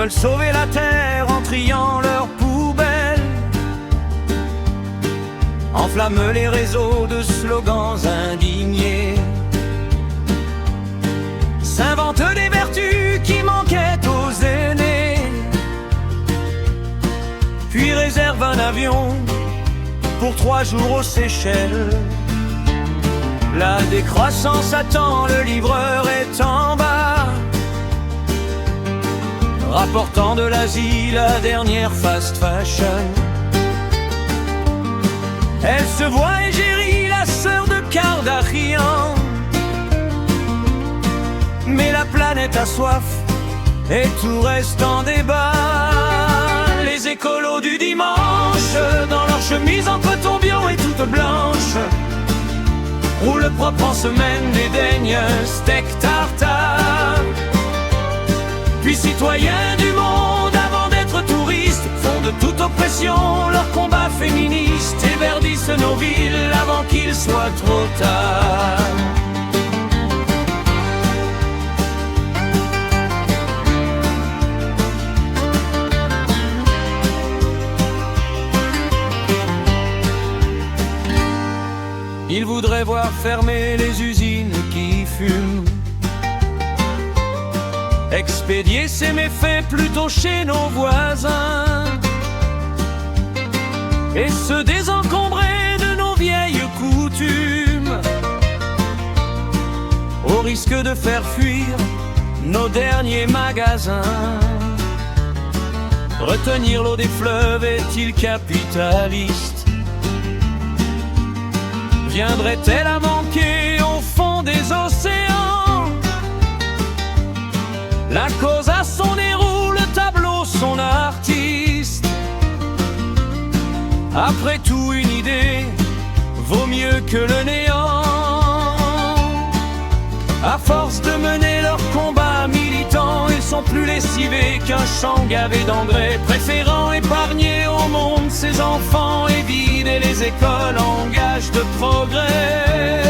veulent sauver la terre en triant leurs poubelles, enflamment les réseaux de slogans indignés, s'inventent des vertus qui manquaient aux aînés, puis réservent un avion pour 3 jours aux Seychelles. La décroissance attend, le livreur est en bas, rapportant de l'Asie la dernière fast fashion. Elle se voit égérie, la sœur de Kardashian. Mais la planète a soif et tout reste en débat. Les écolos du dimanche, dans leur chemise en coton bio et toute blanche, roulent propre en semaine, dédaignent steak tartare. Puis citoyens du monde, avant d'être touristes, font de toute oppression leur combat féministe et verdissent nos villes avant qu'il soit trop tard. Ils voudraient voir fermer les usines qui fument, expédier ces méfaits plutôt chez nos voisins, et se désencombrer de nos vieilles coutumes, au risque de faire fuir nos derniers magasins. Retenir l'eau des fleuves est-il capitaliste? Viendrait-elle à manquer au fond des océans? La cause a son héros, le tableau son artiste. Après tout, une idée vaut mieux que le néant. À force de mener leur combat militant, ils sont plus lessivés qu'un champ gavé d'engrais, préférant épargner au monde ses enfants et vider les écoles en gage de progrès.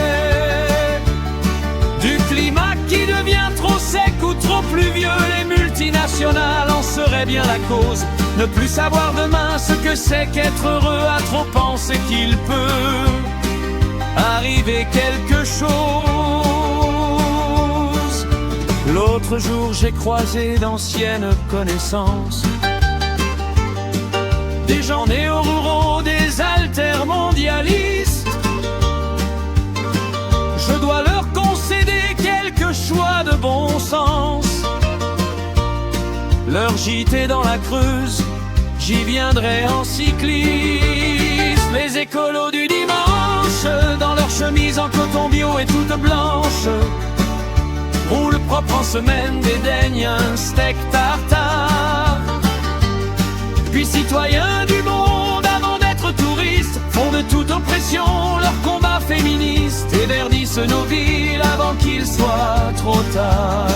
Du climat qui devient trop sec ou trop pluvieux, les multinationales en seraient bien la cause. Ne plus savoir demain ce que c'est qu'être heureux, à trop penser qu'il peut arriver quelque chose. L'autre jour j'ai croisé d'anciennes connaissances, des gens néo-ruraux, des altermondialistes. Je dois leur concéder quelques choix de bon sens. Leur gîte dans la Creuse, j'y viendrai en cycliste. Les écolos du dimanche, dans leur chemise en coton bio et toute blanche, roulent propre en semaine, dédaignent un steak tartare. Puis citoyens du monde, avant d'être touristes, font de toute oppression leur combat féministe et verdissent nos villes avant qu'il soit trop tard.